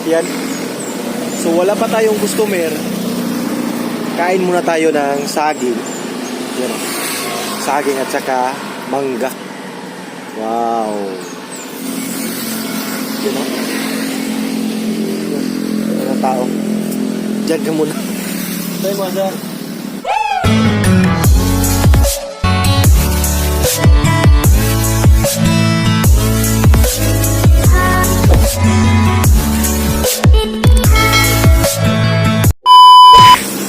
Yan. So wala pa tayong customer. Kain muna tayo ng saging. Yan. Saging at saka mangga. Wow. Yan o. Yan ang tao. Diyan ka muna. Tayo mo, sir.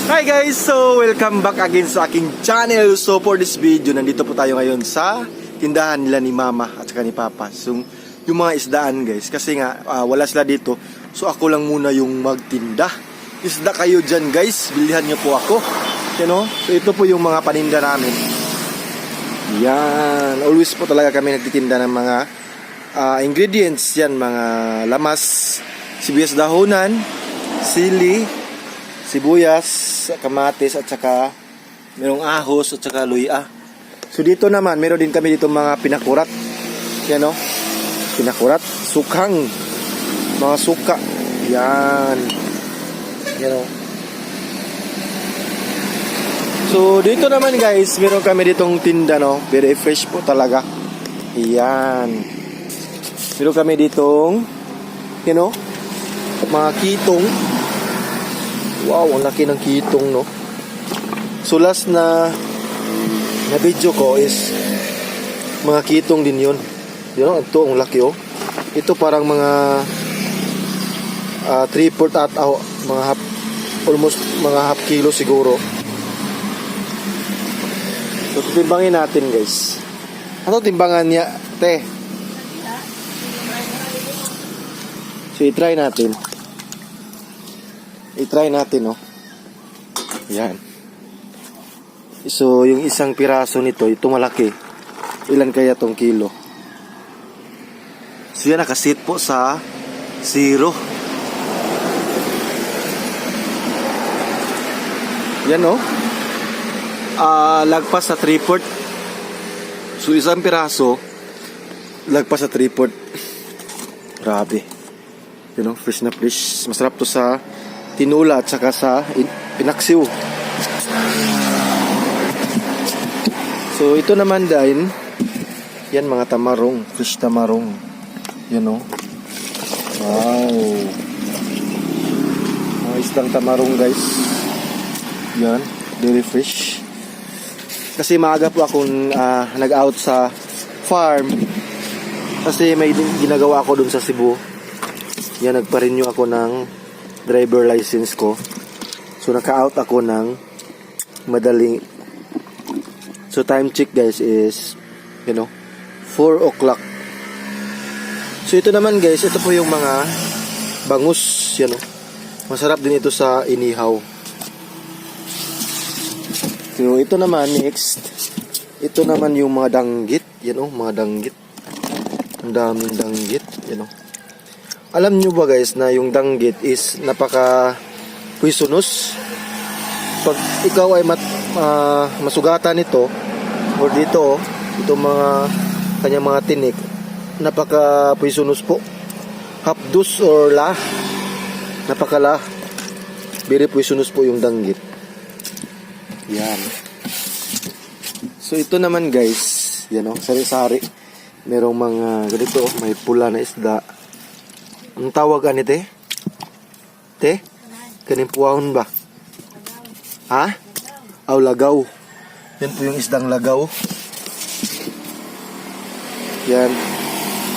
Hi guys! So, welcome back again sa aking channel. So, for this video, nandito po tayo ngayon sa tindahan nila ni Mama at saka ni Papa. So, yung mga isdaan guys. Kasi nga, wala sila dito. So, ako lang muna yung magtinda. Isda kayo dyan guys. Bilihan nyo po ako. You know? So, ito po yung mga paninda namin. Yan. Always po talaga kami nagtitinda ng mga ingredients. Yan, mga lamas, sibuyas dahonan, sili, sibuyas, kamatis at saka merong ahos at saka luya. So dito naman meron din kami dito mga pinakurat. Yan o. Pinakurat, sukang, mga suka. Yan. Yan o. So dito naman guys, meron kami ditong tinda no. Very fresh po talaga. Yan. Meron kami ditong you know, mga kitong. Wow, ang laki ng kitong, no? So, last na video ko is mga kitong din yun. Yun, ito, ang laki, oh. Ito parang mga 3/4 at mga half, almost mga half kilo siguro. So, timbangin natin, guys. Ano timbangan niya, te? So, i-try natin. I-try natin, no? Yan. So, yung isang piraso nito, ito malaki. Ilan kaya tong kilo? So, yan, nakasit po sa 0. Yan, no? Lagpas sa 3/4. So, isang piraso, lagpas sa 3/4. Grabe. You know, fresh na fresh. Masarap to sa tinula at saka sa pinaksiw. So ito naman din, yan mga tamarong, fresh tamarong. Yan o. Wow. Mga isdang tamarong guys. Yan, very fresh. Kasi maaga po akong nag-out sa farm. Kasi may ginagawa ako dun sa Cebu. Yan, nagpa-renew ako ng driver license ko. So naka-out ako ng madaling. So time check guys is you know 4 o'clock. So ito naman guys, ito po yung mga bangus, yan oh. Masarap din ito sa inihaw. So ito naman next. Ito naman yung mga danggit, yan oh, mga danggit. Ang daming danggit, yan oh. Alam nyo ba guys na yung danggit is napaka poisonous? Pag ikaw ay masugatan nito or dito, itong mga kanyang mga tinik, napaka poisonous po. Hapdus or lah, napakala. Very poisonous po yung danggit. Yan. So ito naman guys, yan o, sari-sari. Merong mga ganito, may pula na isda. Ang tawag ani te? Te? Kanin puwahon ba? Ha? Aw, lagaw. Yan po yung isdang lagaw. Yan.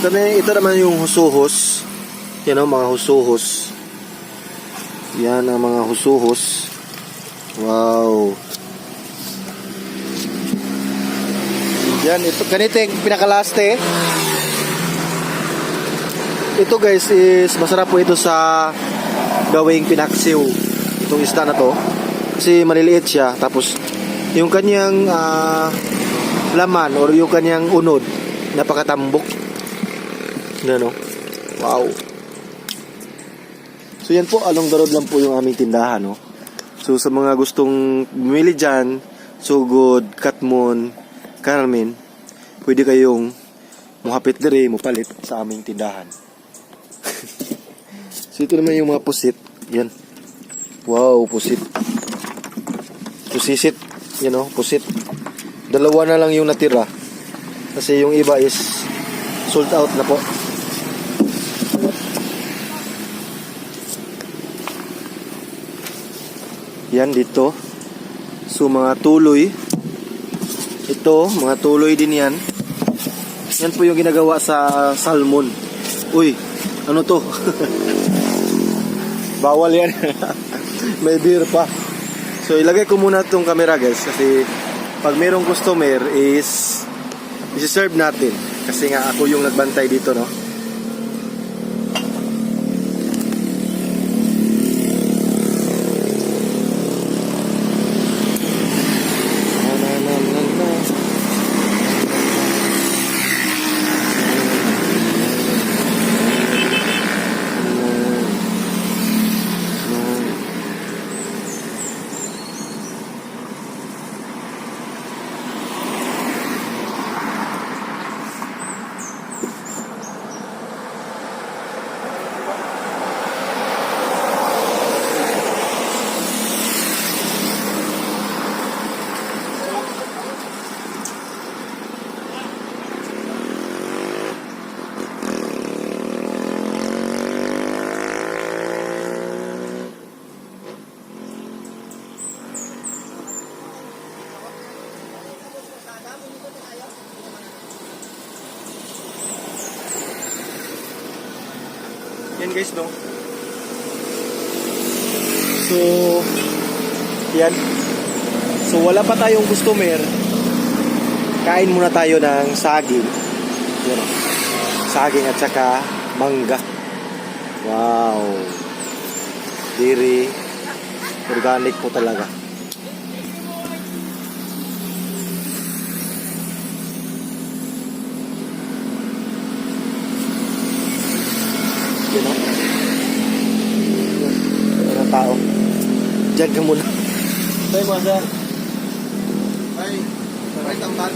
Ito naman yung husuhos. Yan o, mga husuhos. Yan ang mga husuhos. Wow. Yan, ito. Ganito yung pinakalaste. Ito guys is masarap po ito sa gawing pinaksiw. Itong isda na to. Kasi maliliit siya. Tapos yung kanyang laman or yung kanyang unod napakatambok. Ano? Wow. So yan po, along the road lang po yung aming tindahan, no? So sa mga gustong bumili dyan, Sugod, Katmon, Carmen, pwede kayong muhapit dire, mupalit sa aming tindahan. So So ito naman yung mga pusit. Yan. Wow, pusit. Pusisit. Yan o, pusit. Dalawa na lang yung natira. Kasi yung iba is sold out na po. Yan dito. So mga tuloy. Ito, mga tuloy din yan. Yan po yung ginagawa sa salmon. Uy, ano to? Bawal yan. May beer pa. So ilagay ko muna itong camera guys. Kasi pag mayroong customer is isi-serve natin. Kasi nga ako yung nagbantay dito, no? Yan guys, no? So, yan. So, wala pa tayong customer. Kain muna tayo ng saging. Yan. Saging at saka mangga. Wow. Diri. Organic po talaga. Yan o. Yan ang tao. Diyan ka muna. Tayo mo, sir. Ay, may tamban.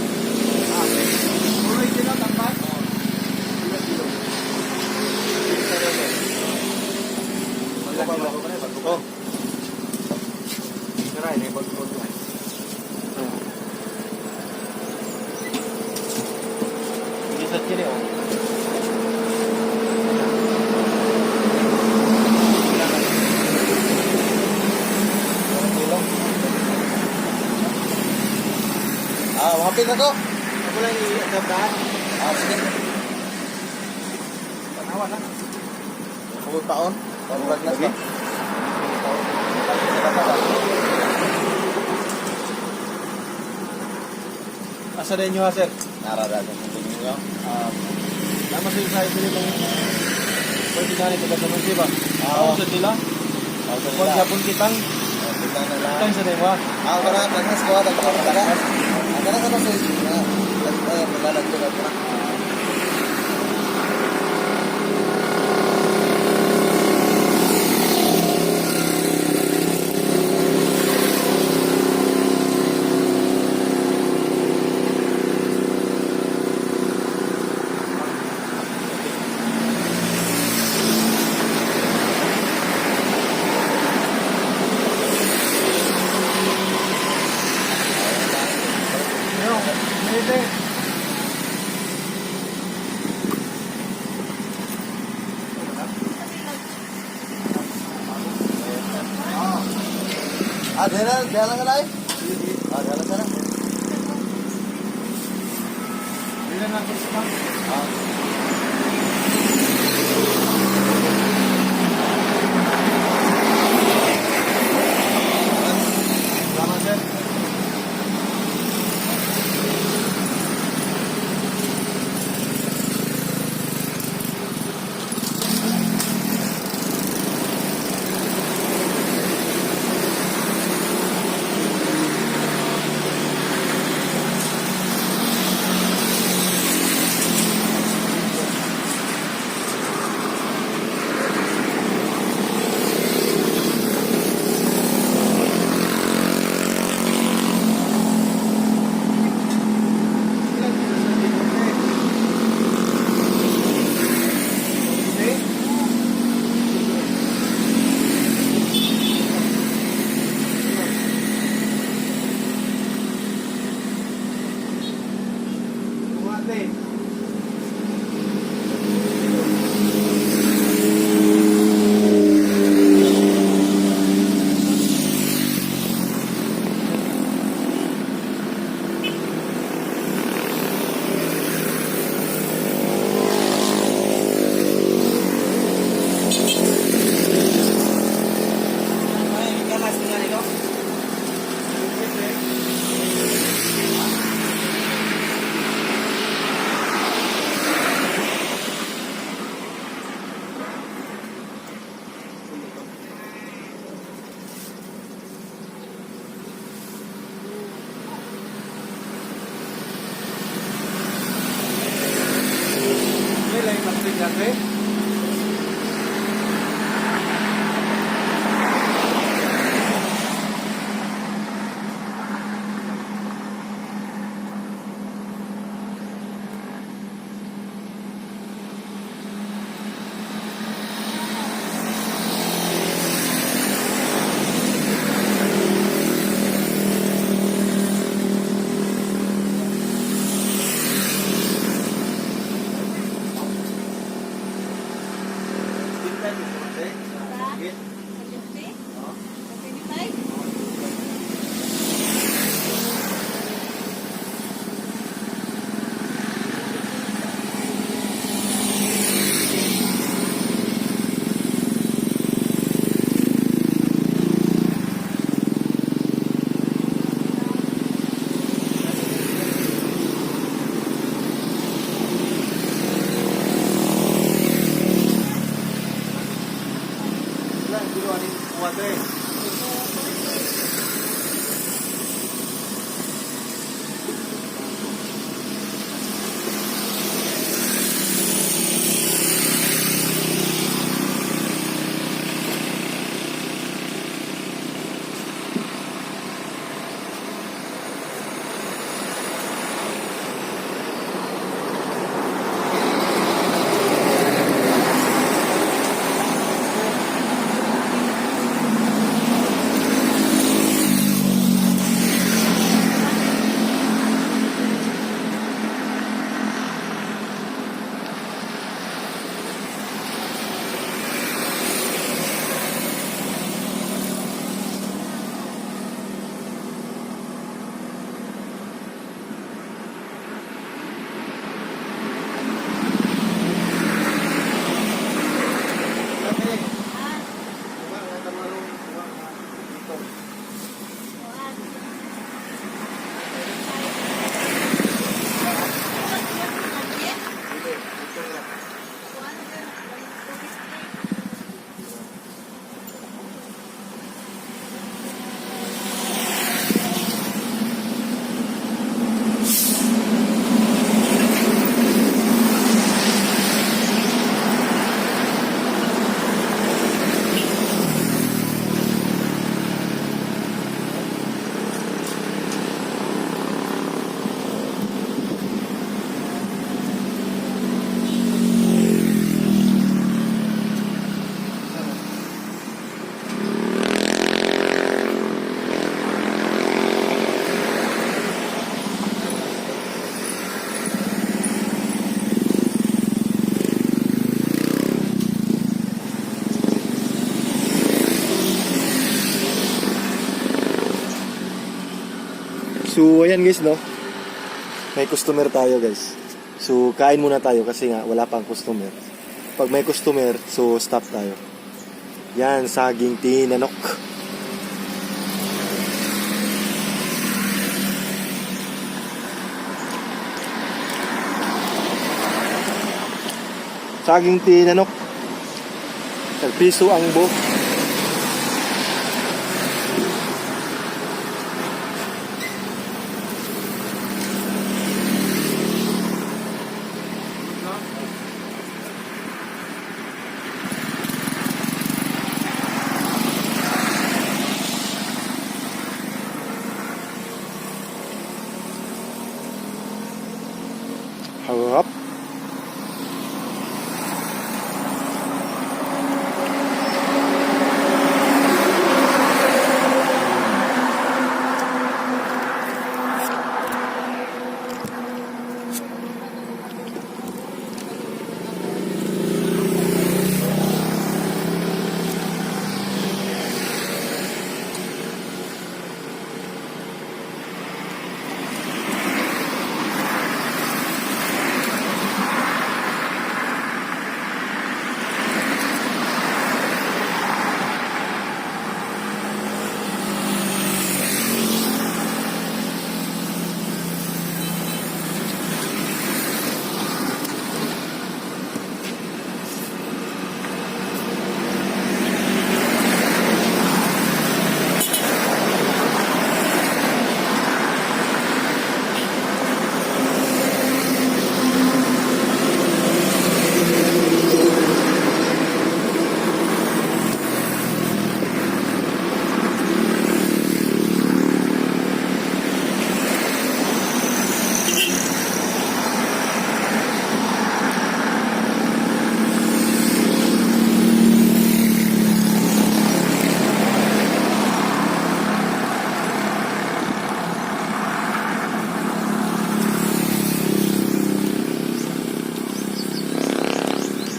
May kilo tamban? Oh. Karay, may pag-pag lang. Hindi sa kini, oh. Mapit ako. Ako lang i-adaptahan. Sige. Panawan lang. Pagod taon. Pagod na sa. Asa din nyo ha, sir? Nararagan mo din nyo. Nama sila sa ito nitong pwede na rin pagkasaman siya ba? Oo, sa sila. Kung yapon kitang kitang sa din mo ha? Wala. Nagmas ko ha. Karena sama saya juga, berlalang juga pernah. Jalan ke lain? Jalan sana. Bila nak bersama? Selamat sir. So, ayan guys, no? May customer tayo, guys. So, kain muna tayo kasi nga wala pang customer. Pag may customer, so stop tayo. Yan, saging tinanok. Saging tinanok. Piso ang buo. Harap.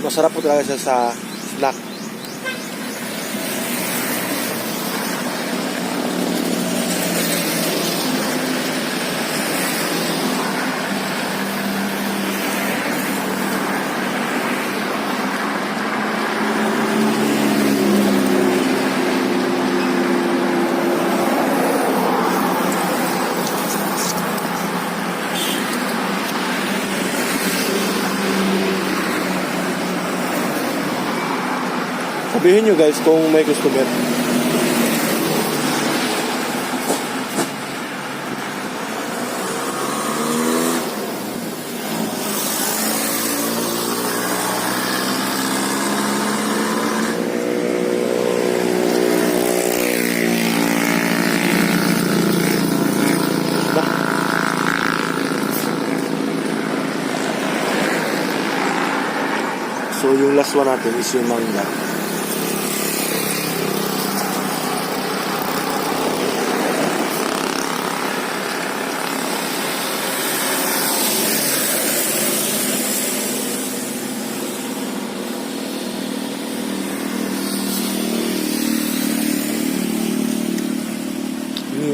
Masarap po talaga siya sa snack. Sabihin nyo guys kung may customer. So yung last one natin is yung mangga.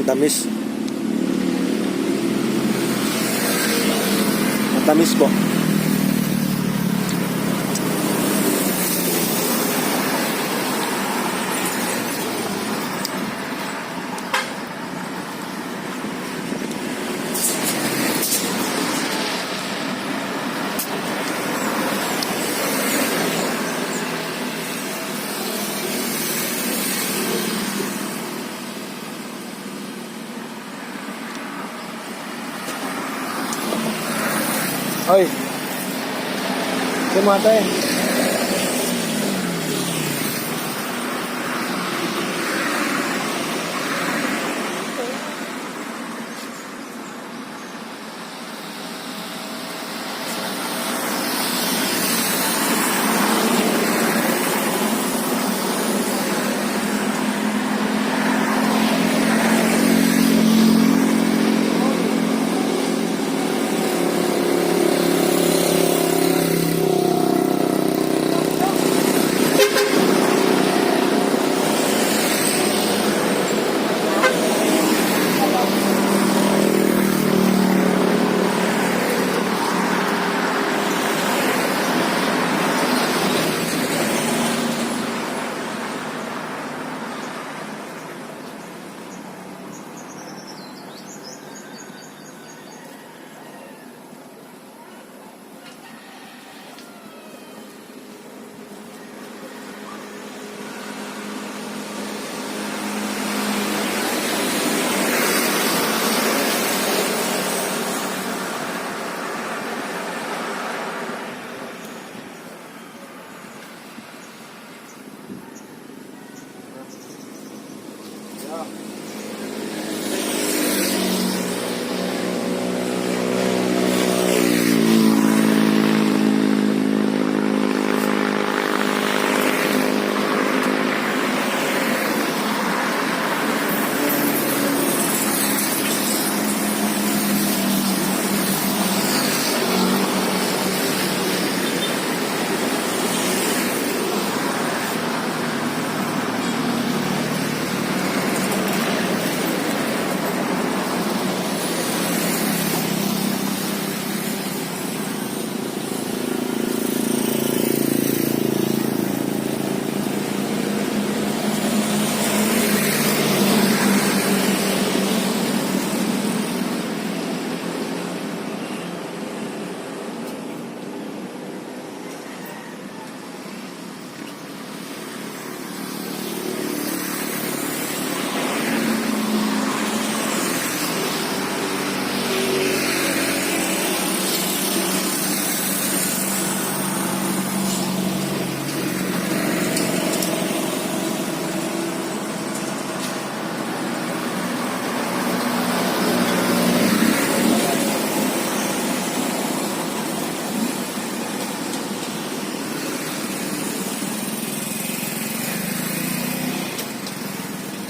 Tamis. Matamis po. Hoy. Kumata eh.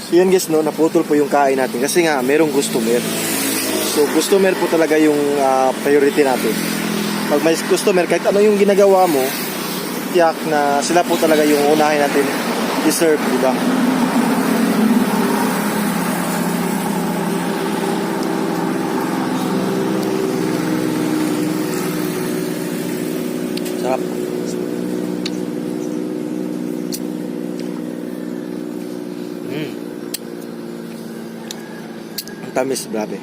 So yun guys, no, naputol po yung kain natin kasi nga merong customer. So customer po talaga yung priority natin. Pag may customer, kahit ano yung ginagawa mo, tiyak na sila po talaga yung unahin natin i-serve, di ba? Sarap. Tamis, grabe.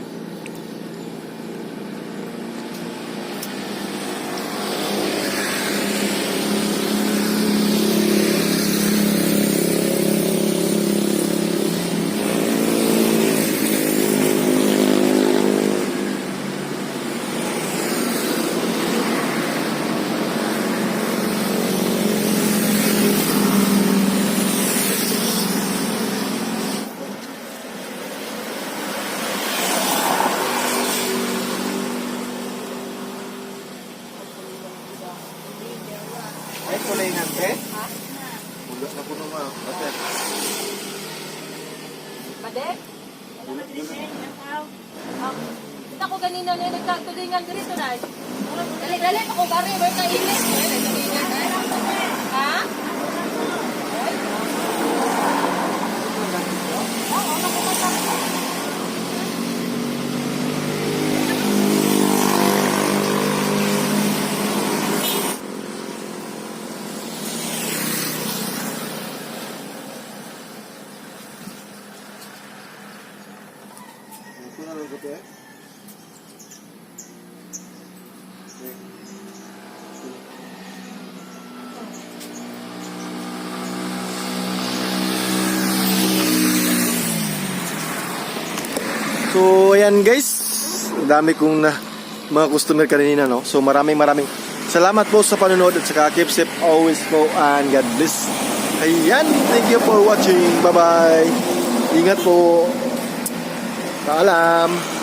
Okay. Pade? Kita ko ganina na nagkatulingan dito na. Dali, ako gari, may kainit. Ha? Ito na lang kape. So, ayan guys. Ang dami kong mga customer kanina, no? So, maraming salamat po sa panonood at saka keep safe always po and God bless. Ayan, thank you for watching. Bye-bye. Ingat po. Paalam.